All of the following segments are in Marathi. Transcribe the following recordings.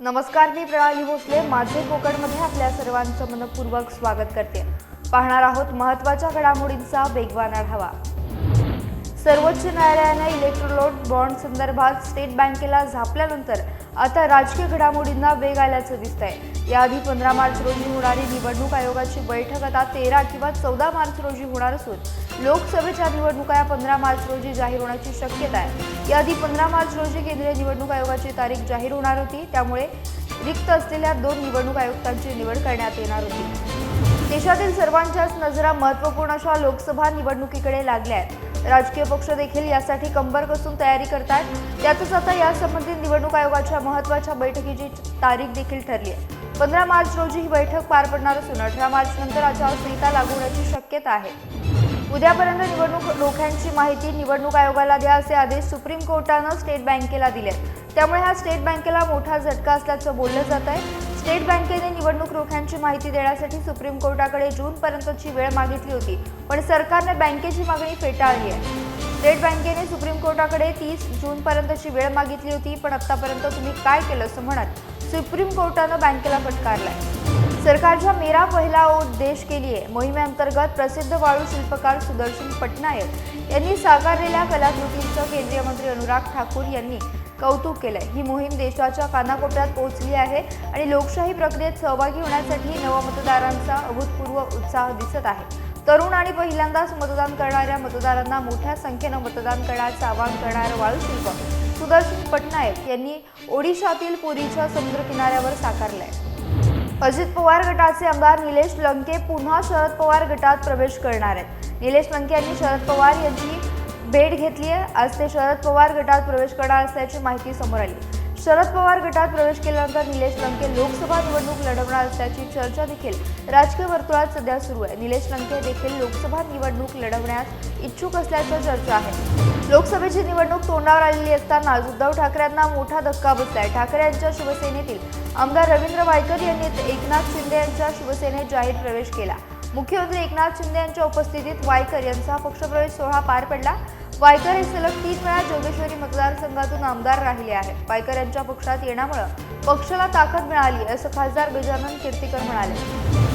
नमस्कार, मी प्रणाली भोसले. माझे कोकणमध्ये आपल्या सर्वांचं मनपूर्वक स्वागत करते. पाहणार आहोत महत्त्वाच्या घडामोडींचा वेगवान आढावा. सर्वोच्च न्यायालयाने इलेक्ट्रोल बॉन्ड संदर्भात स्टेट बँकेला झापल्यानंतर आता राजकीय घडामोडींना वेग आल्याचं दिसतंय. याआधी 15 मार्च रोजी होणारी निवडणूक आयोगाची बैठक आता 13 किंवा 14 मार्च रोजी होणार असून लोकसभेच्या निवडणुका या 15 मार्च रोजी जाहीर होण्याची शक्यता आहे. याआधी 15 मार्च रोजी केंद्रीय निवडणूक आयोगाची तारीख जाहीर होणार होती, त्यामुळे रिक्त असलेल्या 2 निवडणूक आयुक्तांची निवड करण्यात येणार होती. देशातील सर्वांच्याच नजरा महत्त्वपूर्ण अशा लोकसभा निवडणुकीकडे लागल्या आहेत. राजकीय पक्ष देखील यासाठी कंबर कसून तयारी करतात. त्यातच आता यासंबंधी निवडणूक आयोगाच्या महत्त्वाच्या बैठकीची तारीख देखील ठरली आहे. 15 मार्च रोजी ही बैठक पार पडणार असून 18 मार्च नंतर आचारसंहिता लागू होण्याची शक्यता आहे. उद्यापर्यंत निवडणूक रोख्यांची माहिती निवडणूक आयोगाला द्या असे आदेश सुप्रीम कोर्टानं स्टेट बँकेला दिले. त्यामुळे हा स्टेट बँकेला मोठा झटका असल्याचं बोललं जात आहे. स्टेट बँकेने निवडणूक रोख्यांची माहिती देण्यासाठी सुप्रीम कोर्टाकडे जूनपर्यंतची वेळ मागितली होती, पण सरकारने बँकेची मागणी फेटाळली आहे. स्टेट बँकेने सुप्रीम कोर्टाकडे 30 जूनपर्यंतची वेळ मागितली होती, पण आतापर्यंत तुम्ही काय केलं असं म्हणत सुप्रीम कोर्टानं बँकेला फटकारलाय. सरकारच्या मेरा पहिला वोट देश के लिए मोहिमेअंतर्गत प्रसिद्ध वाळू शिल्पकार सुदर्शन पटनायक यांनी साकारलेल्या कलाकृतींचं केंद्रीय मंत्री अनुराग ठाकूर यांनी कौतुक केलंय. ही मोहीम देशाच्या कानाकोपऱ्यात पोहोचली आहे आणि लोकशाही प्रक्रियेत सहभागी होण्यासाठी नवमतदारांचा अभूतपूर्व उत्साह दिसत आहे. तरुण आणि पहिल्यांदाच मतदान करणाऱ्या मतदारांना मोठ्या संख्येनं मतदान करण्याचं आवाहन करणारं वाळूशिल्प सुदर्शन पटनायक यांनी ओडिशातील पुरीच्या समुद्रकिनाऱ्यावर साकारलंय. अजित पवार गटाचे आमदार निलेश लंके पुन्हा शरद पवार गटात प्रवेश करणार आहेत. निलेश लंके यांनी शरद पवार यांची भेट घेतली आहे. आज ते शरद पवार गटात प्रवेश करणार असल्याची माहिती समोर आली. शरद पवार गटात प्रवेश केल्यानंतर निलेश लंके लोकसभा निवडणूक लढवणार असल्याची चर्चा देखील राजकीय वर्तुळात सध्या सुरू आहे. निलेश लंके देखील लोकसभा निवडणूक लढवण्यास इच्छुक असल्याची चर्चा आहे. लोकसभेची निवडणूक तोंडावर आलेली असताना उद्धव ठाकरेंना मोठा धक्का बसलाय. ठाकरे यांच्या शिवसेनेतील आमदार रवींद्र वायकर यांनी एकनाथ शिंदे यांच्या शिवसेनेत जाहीर प्रवेश केला. मुख्यमंत्री एकनाथ शिंदे यांच्या उपस्थितीत वायकर यांचा पक्षप्रवेश सोहळा पार पडला. वायकर हे सलग 3 वेळा जोगेश्वरी मतदारसंघातून आमदार राहिले आहेत. वायकर यांच्या पक्षात येण्यामुळे पक्षाला ताकद मिळाली असं खासदार गजानन कीर्तीकर म्हणाले.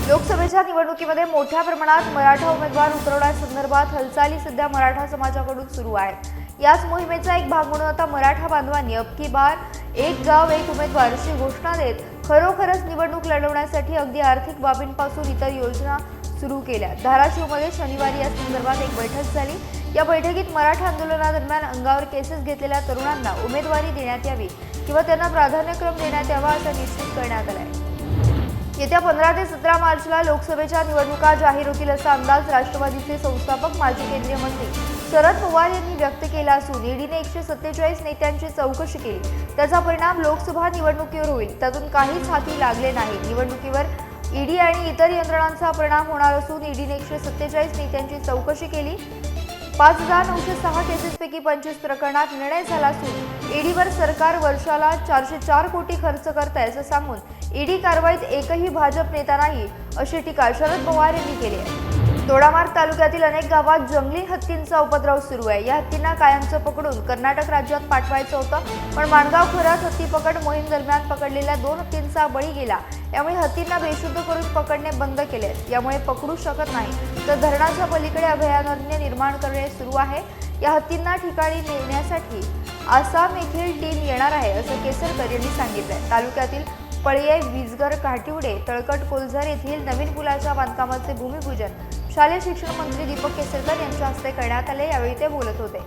लोकसभेच्या निवडणुकीमध्ये मोठ्या प्रमाणात मराठा उमेदवार उतरवण्यासंदर्भात हालचाली सध्या मराठा समाजाकडून सुरू आहेत. याच मोहिमेचा एक भाग म्हणून आता मराठा बांधवांनी अब की बार एक गाव एक उमेदवार अशी घोषणा देत खरोखरच निवडणूक लढवण्यासाठी अगदी आर्थिक बाबींपासून इतर योजना सुरू केल्या. धाराशिवमध्ये शनिवारी या संदर्भात एक बैठक झाली. या बैठकीत मराठा आंदोलनादरम्यान अंगावर केसेस घेतलेल्या तरुणांना उमेदवारी देण्यात यावी किंवा त्यांना प्राधान्यक्रम देण्यात यावा असं निश्चित करण्यात आलंय. येत्या 15 ते 17 मार्चला लोकसभेच्या निवडणुका जाहीर होतील असा अंदाज राष्ट्रवादीचे संस्थापक माजी केंद्रीय मंत्री शरद पवार यांनी व्यक्त केला असून ईडीने 147 नेत्यांची चौकशी केली. त्याचा परिणाम लोकसभा निवडणुकीवर होईल. त्यातून काहीच हाती लागले नाही. निवडणुकीवर ईडी आणि इतर यंत्रणांचा परिणाम होणार असून ईडीने 147 नेत्यांची चौकशी केली. 5,906 केसेसपैकी 25 प्रकरणात निर्णय झाला असून ईडीवर सरकार वर्षाला 404 कोटी खर्च करत आहे असं सांगून ईडी कारवाईत एकही भाजप नेता नाही अशी टीका शरद पवार यांनी केली आहे. दोडामार्ग तालुक्यातील अनेक गावात जंगली हत्तींचा उपद्रव सुरू आहे. या हत्तींना कायमचं पकडून कर्नाटक राज्यात पाठवायचं होतं, पण माणगाव खोऱ्यात हत्ती पकड मोहीम दरम्यान पकडलेल्या 2 हत्तींचा बळी गेला. यामुळे हत्तींना बेशुद्ध करून पकडणे बंद केले. यामुळे पकडू शकत नाही, तर धरणाच्या पलीकडे अभयारण्य निर्माण करणे सुरू आहे. या हत्तींना ठिकाणी नेण्यासाठी आसाम येथील टीम येणार आहे असं केसरकर यांनी सांगितलंय. तालुक्यातील पळये, विजगर, काटिवडे, तळकट, कोलझर येथील नवीन पुलाच्या बांधकामाचे भूमिपूजन शालेय शिक्षण मंत्री दीपक केसरकर यांच्या हस्ते करण्यात आले. यावेळी ते बोलत होते.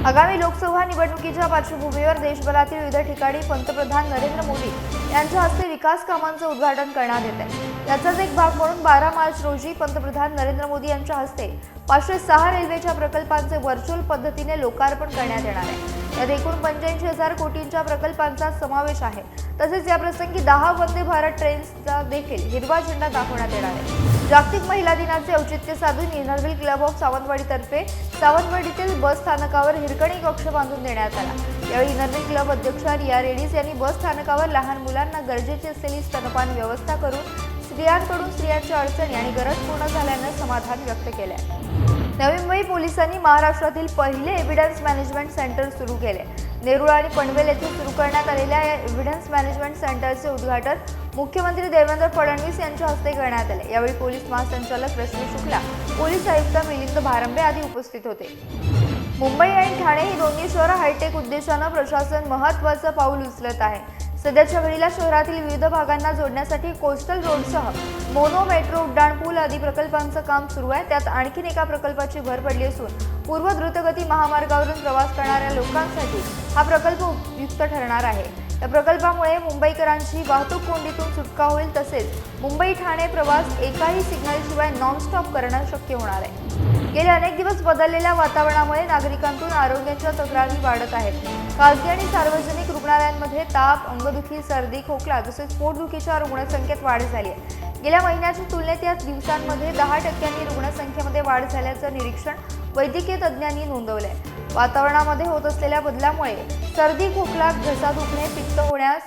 आगामी लोकसभा निवडणुकीच्या पार्श्वभूमीवर देशभरातील विविध ठिकाणी पंतप्रधान नरेंद्र मोदी यांच्या हस्ते विकास कामांचं उद्घाटन करण्यात येत आहे. याचाच एक भाग म्हणून 12 मार्च रोजी पंतप्रधान नरेंद्र मोदी यांच्या हस्ते 506 रेल्वेच्या प्रकल्पांचे व्हर्च्युअल पद्धतीने लोकार्पण करण्यात येणार आहे. यात एकूण 85,000 कोटींच्या प्रकल्पांचा समावेश आहे. तसेच या प्रसंगी 10 वंदे भारत ट्रेन्सचा देखील हिरवा झेंडा दाखवण्यात येणार आहे. जागतिक महिला दिनाचे औचित्य साधून इनरव्हील क्लब ऑफ सावंतवाडीतर्फे सावंतवाडीतील बस स्थानकावर हिरकणी कक्ष बांधून देण्यात आला. यावेळी इनरव्हील क्लब अध्यक्षा रिया रेड्डीज यांनी बस स्थानकावर लहान मुलांना गरजेची असलेली स्तनपान व्यवस्था करून स्त्रियांकडून स्त्रियांच्या अडचणी आणि गरज पूर्ण झाल्याने समाधान व्यक्त केले. नवी मुंबई पोलिसांनी महाराष्ट्रातील पहिले एव्हिडन्स मॅनेजमेंट सेंटर सुरू केले. नेरुळ आणि पनवेल येथे सुरू करण्यात आलेल्या या एव्हिडन्स मॅनेजमेंट सेंटरचे उद्घाटन मुख्यमंत्री देवेंद्र फडणवीस यांच्या हस्ते करण्यात आले। यावेळी पोलीस महासंचालक रश्मी शुक्ला, पोलीस आयुक्त मिलिंद भारंबे आदी उपस्थित होते। मुंबई आणि ठाणे ही दोन्ही शहरं हायटेक उद्देशानं प्रशासन महत्त्वाचं पाऊल उचलत आहे। सध्याच्या घडीला शहरातील विविध भागांना जोडण्यासाठी कोस्टल रोडसह मोनो, मेट्रो, उड्डाणपूल आदी प्रकल्पांचं काम सुरू आहे। त्यात आणखीन एका प्रकल्पाची भर पडली असून पूर्व द्रुतगती महामार्गावरून प्रवास करणाऱ्या लोकांसाठी हा प्रकल्प उपयुक्त ठरणार आहे। या प्रकल्पामुळे मुंबईकरांची वाहतूक कोंडीतून सुटका होईल, तसेच मुंबई ठाणे प्रवास एकाही सिग्नलशिवाय नॉनस्टॉप करणं शक्य होणार आहे। गेले अनेक दिवस बदललेल्या वातावरणामुळे नागरिकांतून आरोग्याच्या तक्रारी वाढत आहेत। खासगी आणि सार्वजनिक रुग्णालयांमध्ये ताप, अंगदुखी, सर्दी, खोकला तसेच पोटदुखीच्या रुग्णसंख्येत वाढ झाली आहे। गेल्या महिन्याच्या तुलनेत या दिवसांमध्ये 10% रुग्णसंख्येमध्ये वाढ झाल्याचं निरीक्षण वैद्यकीय तज्ज्ञांनी नोंदवलंय। वातावरणामध्ये होत असलेल्या बदलामुळे सर्दी, खोकला, घसा दुखणे, पित्त होण्यास,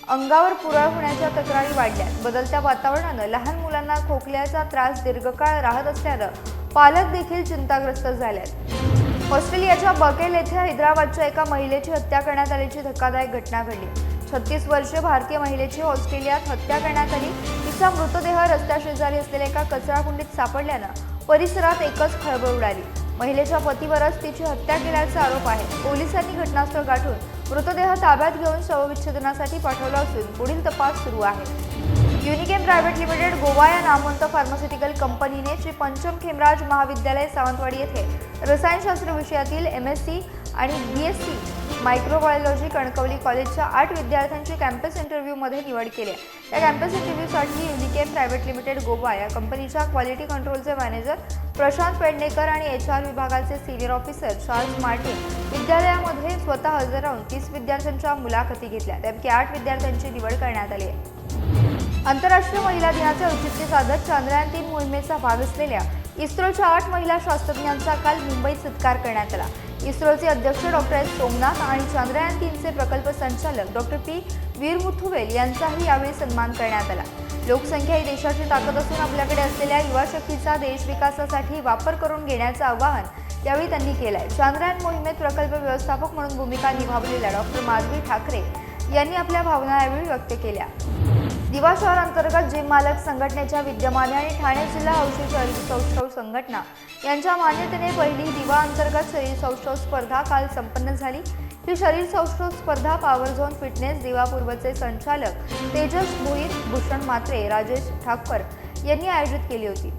अंगावर पुरळ होण्याच्या तक्रारी वाढल्या। बदलत्या वातावरणानं लहान मुलांना खोकल्याचा त्रास दीर्घकाळ राहत असल्यानं पालक देखील चिंताग्रस्त झालेत। ऑस्ट्रेलियाच्या बकेल येथे हैदराबादच्या एका महिलेची हत्या करण्यात आल्याची धक्कादायक घटना घडली। 36 वर्षीय भारतीय महिलेची ऑस्ट्रेलियात हत्या करण्यात आली। तिचा मृतदेह रस्त्याशेजारी असलेल्या एका कचराकुंडीत सापडल्यानं परिसरात एकच खळबळ उडाली। महिलेच्या पतीवरच तिची हत्या केल्याचा आरोप आहे। पोलिसांनी घटनास्थळ गाठून मृतदेह ताब्यात घेऊन शवविच्छेदनासाठी पाठवला असून पुढील तपास सुरू आहे। युनिकेम प्रायव्हेट लिमिटेड गोवा या नामवंत फार्मास्युटिकल कंपनीने श्री पंचम खेमराज महाविद्यालय सावंतवाडी येथे रसायनशास्त्र विषयातील MSc आणि BSc मायक्रोबायोलॉजी कणकवली कॉलेजच्या 8 विद्यार्थ्यांची कॅम्पस इंटरव्ह्यूमध्ये निवड केली आहे। या कॅम्पस इंटरव्ह्यूसाठी युनिकेम प्रायव्हेट लिमिटेड गोवा या कंपनीच्या क्वालिटी कंट्रोलचे मॅनेजर प्रशांत पेडणेकर आणि HR विभागाचे सिनियर ऑफिसर चार्ल्स मार्टिन विद्यालयामध्ये स्वतः हजर राहून 30 विद्यार्थ्यांच्या मुलाखती घेतल्या। त्यापैकी 8 विद्यार्थ्यांची निवड करण्यात आली आहे। आंतरराष्ट्रीय महिला दिनाचे औचित्य साधत चांद्रयान-3 मोहिमेचा भाग असलेल्या इस्रोच्या 8 महिला शास्त्रज्ञांचा काल मुंबईत सत्कार करण्यात आला। इस्रोचे अध्यक्ष डॉक्टर S. सोमनाथ आणि चांद्रयान-3चे प्रकल्प संचालक डॉक्टर P. वीरमुथुवेल यांचाही यावेळी सन्मान करण्यात आला। लोकसंख्या ही देशाची ताकद असून आपल्याकडे असलेल्या युवा शक्तीचा देश विकासासाठी वापर करून घेण्याचं आवाहन यावेळी त्यांनी केलंय। चांद्रयान मोहिमेत प्रकल्प व्यवस्थापक म्हणून भूमिका निभावलेल्या डॉक्टर माधवी ठाकरे यांनी आपल्या भावना यावेळी व्यक्त केल्या। दिवा शहर अंतर्गत जिम मालक संघटनेच्या विद्यमाने आणि ठाणे जिल्हा हौशी शरीर सौष्ठव संघटना यांच्या मान्यतेने पहिली दिवा अंतर्गत शरीर सौष्ठव स्पर्धा काल संपन्न झाली। ही शरीर सौष्ठव स्पर्धा पॉवर झोन फिटनेस दिवा पूर्वचे संचालक तेजस भोईर, भूषण म्हात्रे, राजेश ठाकर यांनी आयोजित केली होती।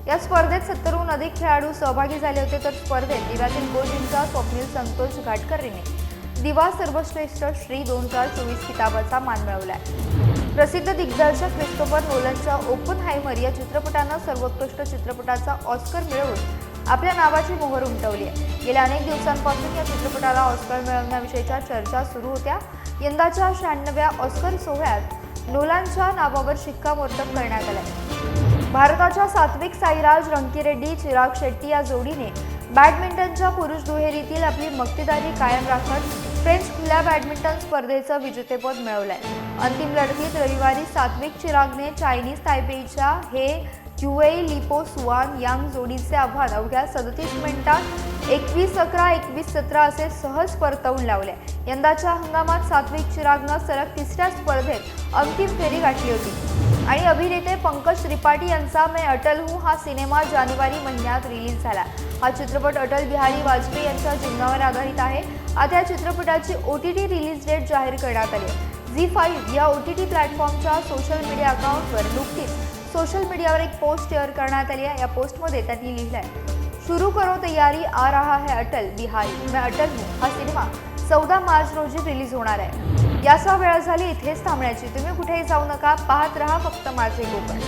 या स्पर्धेत 70हून अधिक खेळाडू सहभागी झाले होते, तर स्पर्धेत दिव्यातील गो जिमचा स्वप्नील संतोष घाटकरीने दिवा सर्वश्रेष्ठ श्री 2024 किताबाचा मान मिळवला आहे। प्रसिद्ध दिग्दर्शक क्रिस्टोफर नोलनच्या ओपनहाइमर या चित्रपटानं सर्वोत्कृष्ट चित्रपटाचा ऑस्कर मिळवून आपल्या नावाची मोहर उमटवली आहे। गेल्या अनेक दिवसांपासून या चित्रपटाला ऑस्कर मिळवण्याविषयीच्या चर्चा सुरू होत्या। यंदाच्या 96व्या ऑस्कर सोहळ्यात नोलनच्या नावावर शिक्कामोर्तब करण्यात आलं। भारताच्या सात्विक साईराज रंकीरेड्डी चिराग शेट्टी या जोडीने बॅडमिंटनच्या पुरुष दुहेरीतील आपली मक्तेदारी कायम राखत फ्रेंच खुल्या बॅडमिंटन स्पर्धेचं विजेतेपद मिळवलंय। अंतिम लढतीत रविवारी सात्विक चिरागने चायनीज तायपेईच्या हे युएई लिपो सुआन यांग जोडीचे आव्हान अवघ्या 37 मिनिटात 21-11, 21-17 असे सहज परतवून लावले। यंदाच्या हंगामात सात्विक चिरागनं सलग 3ऱ्या स्पर्धेत अंतिम फेरी गाठली होती आणि अभिनेते पंकज त्रिपाठी यांचा मैं अटल हूँ हा सिनेमा जानेवारी महिन्यात रिलीज झाला। हा चित्रपट अटल बिहारी वाजपेयी यांच्या जीवनावर आधारित आहे। आता या चित्रपटाची OTT रिलीज डेट जाहीर करण्यात आली आहे। ZEE5 या OTT प्लॅटफॉर्मच्या सोशल मीडिया अकाउंटवर नुकतीच सोशल मीडियावर एक पोस्ट शेअर करण्यात आली आहे। या पोस्टमध्ये त्यांनी लिहिलंय, शुरू करो तैयारी, आ रहा है अटल बिहारी, मैं अटल हूँ हा सिनेमा 14 मार्च रोजी रिलीज होणार आहे। याचा वेळ झाली इथेच थांबण्याची। तुम्ही कुठेही जाऊ नका, पाहत रहा फक्त माझे कोकण।